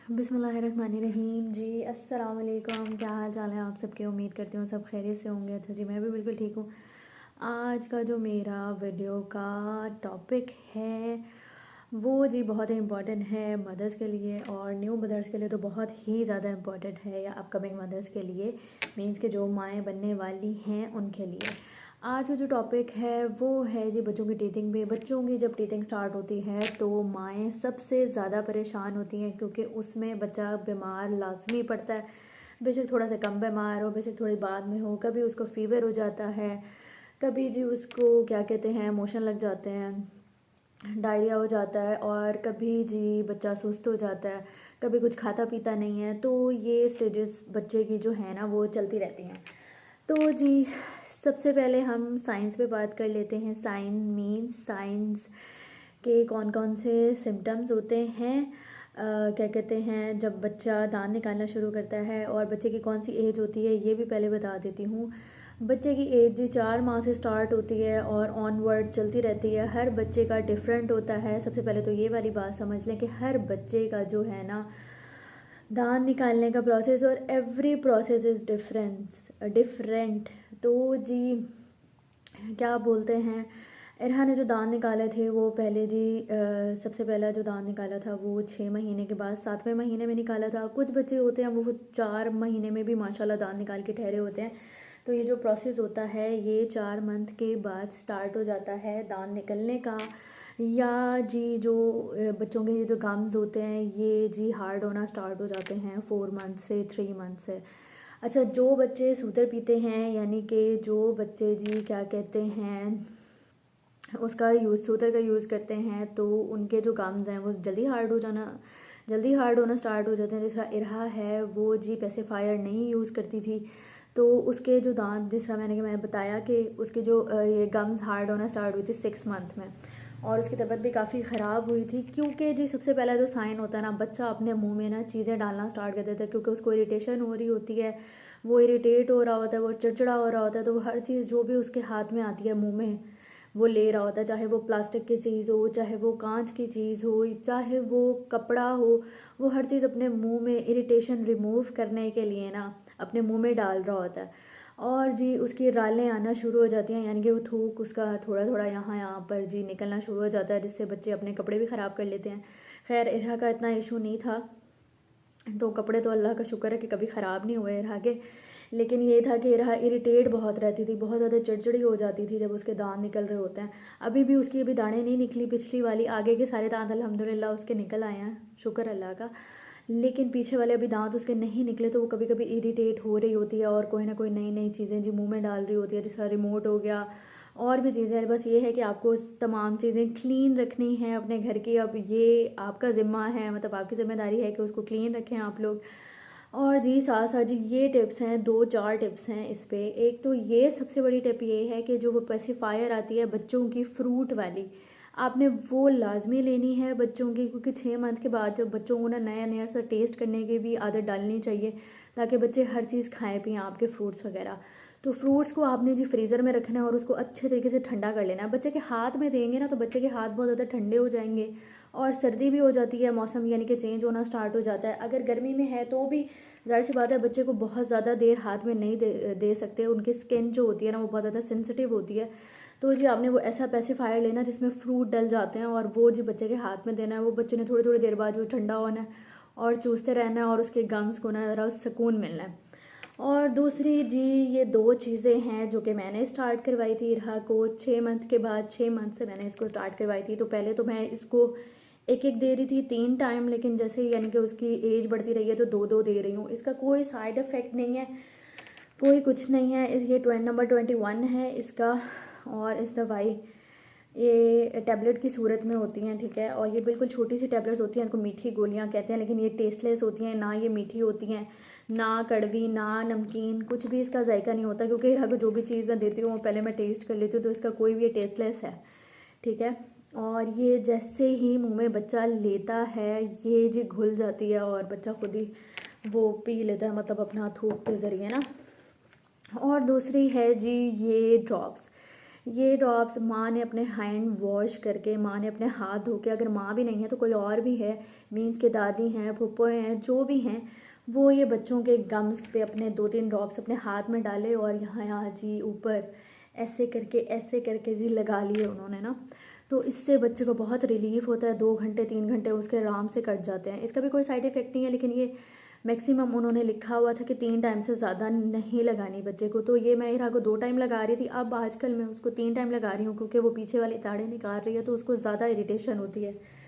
बिस्मिल्लाहिर्रहमानिर्रहीम जी। अस्सलाम वालेकुम। क्या हाल चाल है आप सबके? उम्मीद करती हूँ सब खैरियत से होंगे। अच्छा जी, मैं भी बिल्कुल ठीक हूँ। आज का जो मेरा वीडियो का टॉपिक है वो जी बहुत ही इम्पॉर्टेंट है मदर्स के लिए, और न्यू मदर्स के लिए तो बहुत ही ज़्यादा इम्पॉर्टेंट है, या अपकमिंग मदर्स के लिए, मीन्स के जो माएँ बनने वाली हैं उनके लिए। आज का जो टॉपिक है वो है जी बच्चों की टीथिंग पे। बच्चों की जब टीथिंग स्टार्ट होती है तो माएँ सबसे ज़्यादा परेशान होती हैं, क्योंकि उसमें बच्चा बीमार लाजमी पड़ता है। बेशक थोड़ा सा कम बीमार हो, बेशक थोड़ी बाद में हो, कभी उसको फीवर हो जाता है, कभी जी उसको क्या कहते हैं मोशन लग जाते हैं, डायरिया हो जाता है, और कभी जी बच्चा सुस्त हो जाता है, कभी कुछ खाता पीता नहीं है। तो ये स्टेजेस बच्चे की जो है ना वो चलती रहती हैं। तो जी सबसे पहले हम साइंस पे बात कर लेते हैं। साइंस के कौन कौन से सिम्टम्स होते हैं, क्या कहते हैं जब बच्चा दांत निकालना शुरू करता है, और बच्चे की कौन सी एज होती है ये भी पहले बता देती हूँ। बच्चे की एज जी 4 माह से स्टार्ट होती है और ऑनवर्ड चलती रहती है। हर बच्चे का डिफरेंट होता है। सबसे पहले तो ये वाली बात समझ लें कि हर बच्चे का जो है ना दांत निकालने का प्रोसेस, और एवरी प्रोसेस इज़ डिफरेंट। तो जी क्या बोलते हैं, इरहा ने जो दांत निकाले थे वो पहले जी सबसे पहला जो दांत निकाला था वो 6 महीने के बाद 7वें महीने में निकाला था। कुछ बच्चे होते हैं वो 4 महीने में भी माशाल्लाह दांत निकाल के ठहरे होते हैं। तो ये जो प्रोसेस होता है ये 4 मंथ के बाद स्टार्ट हो जाता है दांत निकलने का। या जी जो बच्चों के ये जो गम्स होते हैं ये जी हार्ड होना स्टार्ट हो जाते हैं 4 मंथ से, 3 मंथ से। अच्छा, जो बच्चे सूतर पीते हैं, यानी कि जो बच्चे जी क्या कहते हैं उसका सूतर का यूज़ करते हैं, तो उनके जो गम्स हैं वो जल्दी हार्ड होना स्टार्ट हो जाते हैं। जिस तरह इरहा है वो जी पेसिफायर नहीं यूज़ करती थी, तो उसके जो दांत, जिस तरह मैंने बताया कि उसके जो ये गम्स हार्ड होना स्टार्ट हुई थी 6 मंथ में, और उसकी तबीयत भी काफ़ी ख़राब हुई थी। क्योंकि जी सबसे पहला जो साइन होता है ना, बच्चा अपने मुंह में ना चीज़ें डालना स्टार्ट कर देता है, क्योंकि उसको इरिटेशन हो रही होती है, वो इरिटेट हो रहा होता है, वो चिड़चिड़ा हो रहा होता है। तो वो हर चीज़ जो भी उसके हाथ में आती है मुंह में वो ले रहा होता है, चाहे वो प्लास्टिक की चीज़ हो, चाहे वो कांच की चीज़ हो, चाहे वो कपड़ा हो, वो हर चीज़ अपने मुंह में इरिटेशन रिमूव करने के लिए ना अपने मुंह में डाल रहा होता है। और जी उसकी रालें आना शुरू हो जाती हैं, यानी कि वो थूक उसका थोड़ा थोड़ा यहाँ पर जी निकलना शुरू हो जाता है, जिससे बच्चे अपने कपड़े भी ख़राब कर लेते हैं। खैर इरहा का इतना इशू नहीं था, तो कपड़े तो अल्लाह का शुक्र है कि कभी ख़राब नहीं हुए इरहा के। लेकिन ये था कि इरहा इरिटेट बहुत रहती थी, बहुत ज़्यादा चिड़चिड़ी हो जाती थी जब उसके दांत निकल रहे होते हैं। अभी भी उसकी अभी दाने नहीं निकली पिछली वाली, आगे के सारे दांत अल्हम्दुलिल्लाह उसके निकल आए हैं, शुक्र अल्लाह का। लेकिन पीछे वाले अभी दांत उसके नहीं निकले, तो वो कभी कभी इरिटेट हो रही होती है, और कोई ना कोई नई नई चीज़ें जो मुंह में डाल रही होती है, जैसा रिमोट हो गया और भी चीज़ें। बस ये है कि आपको तमाम चीज़ें क्लीन रखनी है अपने घर की। अब ये आपका ज़िम्मा है, मतलब आपकी ज़िम्मेदारी है कि उसको क्लीन रखें आप लोग। और जी साथ साथ जी ये टिप्स हैं, 2-4 टिप्स हैं इस पे। एक तो ये सबसे बड़ी टिप ये है कि जो वो पेसिफायर आती है बच्चों की फ्रूट वाली, आपने वो लाजमी लेनी है बच्चों की, क्योंकि 6 मंथ के बाद जब बच्चों को ना नया नया सा टेस्ट करने की भी आदत डालनी चाहिए, ताकि बच्चे हर चीज़ खाएं पिएँ आपके फ्रूट्स वगैरह। तो फ्रूट्स को आपने जी फ्रीज़र में रखना है और उसको अच्छे तरीके से ठंडा कर लेना है। बच्चे के हाथ में देंगे ना तो बच्चे के हाथ बहुत ज़्यादा ठंडे हो जाएंगे, और सर्दी भी हो जाती है, मौसम यानी कि चेंज होना स्टार्ट हो जाता है। अगर गर्मी में है तो भी ज़ाहिर सी बात है बच्चे को बहुत ज़्यादा देर हाथ में नहीं दे सकते, उनकी स्किन जो होती है ना वो बहुत ज़्यादा सेंसिटिव होती है। तो जी आपने वो ऐसा पेसिफायर लेना जिसमें फ्रूट डल जाते हैं, और वो जी बच्चे के हाथ में देना है। वो बच्चे ने थोड़ी थोड़ी देर बाद वो ठंडा होना है और चूसते रहना है, और उसके गम्स को ना ज़रा सुकून मिलना है। और दूसरी जी ये 2 चीज़ें हैं जो कि मैंने स्टार्ट करवाई थी इरहा को 6 मंथ के बाद। 6 मंथ से मैंने इसको स्टार्ट करवाई थी। तो पहले तो मैं इसको एक एक दे रही थी 3 टाइम, लेकिन जैसे ही यानी कि उसकी एज बढ़ती रही है तो 2-2 दे रही हूँ। इसका कोई साइड इफ़ेक्ट नहीं है, कोई कुछ नहीं है। ये नंबर 21 है इसका, और इस दवाई ये टैबलेट की सूरत में होती हैं, ठीक है। और ये बिल्कुल छोटी सी टैबलेट्स होती हैं, इनको मीठी गोलियां कहते हैं, लेकिन ये टेस्टलेस होती हैं, ना ये मीठी होती हैं, ना कड़वी, ना नमकीन, कुछ भी इसका जायका नहीं होता। क्योंकि अगर जो भी चीज़ मैं देती हूँ वो पहले मैं टेस्ट कर लेती हूँ, तो इसका कोई भी ये टेस्टलेस है, ठीक है। और ये जैसे ही मुंह में बच्चा लेता है ये जी घुल जाती है, और बच्चा खुद ही वो पी लेता है, मतलब अपना थूक के ज़रिए ना। और दूसरी है जी ये ड्रॉप्स। ये ड्रॉप्स माँ ने अपने हैंड वॉश करके, माँ ने अपने हाथ धो के, अगर माँ भी नहीं है तो कोई और भी है, मीन्स के दादी हैं, फूफो हैं, जो भी हैं, वो ये बच्चों के गम्स पे अपने 2-3 ड्रॉप्स अपने हाथ में डाले और यहाँ जी ऊपर ऐसे करके जी लगा लिए उन्होंने ना। तो इससे बच्चे को बहुत रिलीफ होता है, 2 घंटे 3 घंटे उसके आराम से कट जाते हैं। इसका भी कोई साइड इफ़ेक्ट नहीं है, लेकिन ये मैक्सिमम उन्होंने लिखा हुआ था कि 3 टाइम से ज़्यादा नहीं लगानी बच्चे को। तो ये मैं इरा को 2 टाइम लगा रही थी, अब आजकल मैं उसको 3 टाइम लगा रही हूँ, क्योंकि वो पीछे वाली ताड़ें निकाल रही है तो उसको ज़्यादा इरिटेशन होती है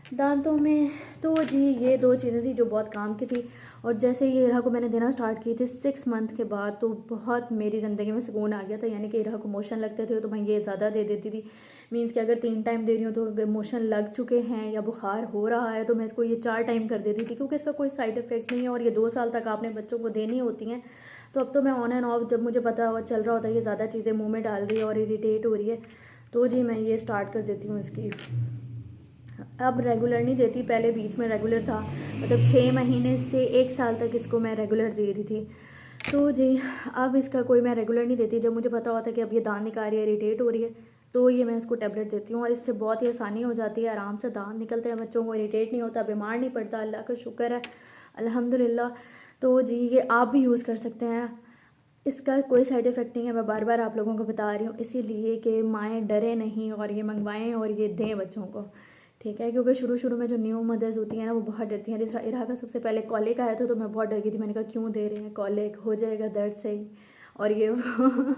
दांतों में। तो जी ये 2 चीज़ें थी जो बहुत काम की थी। और जैसे ये इरा को मैंने देना स्टार्ट की थी 6 मंथ के बाद, तो बहुत मेरी ज़िंदगी में सुकून आ गया था। यानी कि इरा को मोशन लगते थे तो मैं ये ज़्यादा दे देती थी। मीन्स कि अगर 3 टाइम दे रही हूँ तो अगर मोशन लग चुके हैं या बुखार हो रहा है तो मैं इसको ये 4 टाइम कर देती थी, क्योंकि इसका कोई साइड इफ़ेक्ट नहीं है और ये 2 साल तक आपने बच्चों को देनी होती हैं। तो अब तो मैं ऑन एंड ऑफ, जब मुझे पता हुआ चल रहा होता है ये ज़्यादा चीज़ें मुँह में डाल रही है और इरीटेट हो रही है, तो जी मैं ये स्टार्ट कर देती हूँ इसकी। अब रेगुलर नहीं देती, पहले बीच में रेगुलर था, मतलब 6 महीने से 1 साल तक इसको मैं रेगुलर दे रही थी। तो जी अब इसका कोई मैं रेगुलर नहीं देती। जब मुझे पता होता है कि अब ये दांत निकाल रही है, इरिटेट हो रही है, तो ये मैं उसको टैबलेट देती हूँ और इससे बहुत ही आसानी हो जाती है, आराम से दांत निकलते हैं, बच्चों को इरिटेट नहीं होता, बीमार नहीं पड़ता, अल्लाह का शुक्र है, अल्हम्दुलिल्लाह। तो जी ये आप भी यूज़ कर सकते हैं, इसका कोई साइड इफ़ेक्ट नहीं है। मैं बार बार आप लोगों को बता रही हूँ इसीलिए कि माएँ डरे नहीं और ये मंगवाएं और ये दें बच्चों को, ठीक है। क्योंकि शुरू में जो न्यू मदर्स होती हैं ना, वो बहुत डरती हैं। जैसे इरा का सबसे पहले कॉलिक आया था तो मैं बहुत डर गई थी, मैंने कहा क्यों दे रहे हैं, कॉलिक हो जाएगा दर्द से ही और ये वो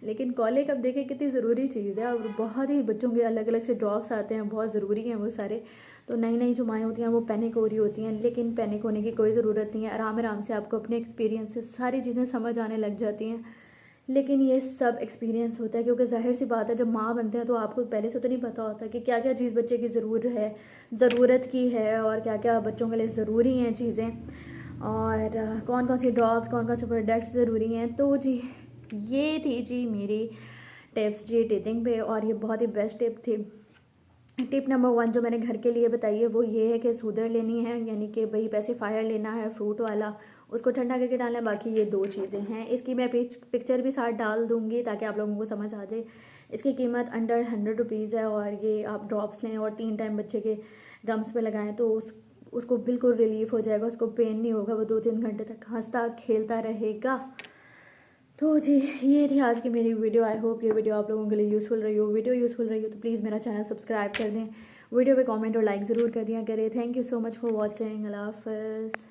लेकिन कॉलिक अब देखिए कितनी ज़रूरी चीज़ है और बहुत ही बच्चों के अलग अलग से ड्रॉप्स आते हैं, बहुत ज़रूरी हैं वो सारे। तो नई नई जो माएँ होती हैं वो पैनिक हो रही होती हैं, लेकिन पैनिक होने की कोई ज़रूरत नहीं है। आराम से आपको अपने एक्सपीरियंस से सारी चीज़ें समझ आने लग जाती हैं। लेकिन ये सब एक्सपीरियंस होता है, क्योंकि ज़ाहिर सी बात है जब माँ बनते हैं तो आपको पहले से तो नहीं पता होता कि क्या क्या चीज़ बच्चे की ज़रूरत की है और क्या क्या बच्चों के लिए ज़रूरी हैं चीज़ें, और कौन कौन सी ड्रॉप्स, कौन कौन से प्रोडक्ट्स ज़रूरी हैं। तो जी ये थी जी मेरी टिप्स जी टीथिंग पे, और ये बहुत ही बेस्ट टिप थी। टिप नंबर 1 जो मैंने घर के लिए बताई है वो ये है कि सूदर लेनी है, यानी कि भाई पैसिफायर लेना है फ्रूट वाला, उसको ठंडा करके डालना है। बाकी ये 2 चीज़ें हैं, इसकी मैं पिक्चर भी साथ डाल दूँगी ताकि आप लोगों को समझ आ जाए। इसकी कीमत अंडर 100 रुपीज़ है और ये आप ड्रॉप्स लें और 3 टाइम बच्चे के गम्स पे लगाएं तो उसको बिल्कुल रिलीफ हो जाएगा, उसको पेन नहीं होगा, वो 2-3 घंटे तक हंसता खेलता रहेगा। तो जी ये थी आज की मेरी वीडियो। आई होप ये वीडियो आप लोगों के लिए यूज़फुल रही हो। वीडियो यूज़फुल रही हो तो प्लीज़ मेरा चैनल सब्सक्राइब कर दें, वीडियो पे कमेंट और लाइक ज़रूर कर दिया करें। Thank you so much for watching. अल्लाह हाफ़िज़।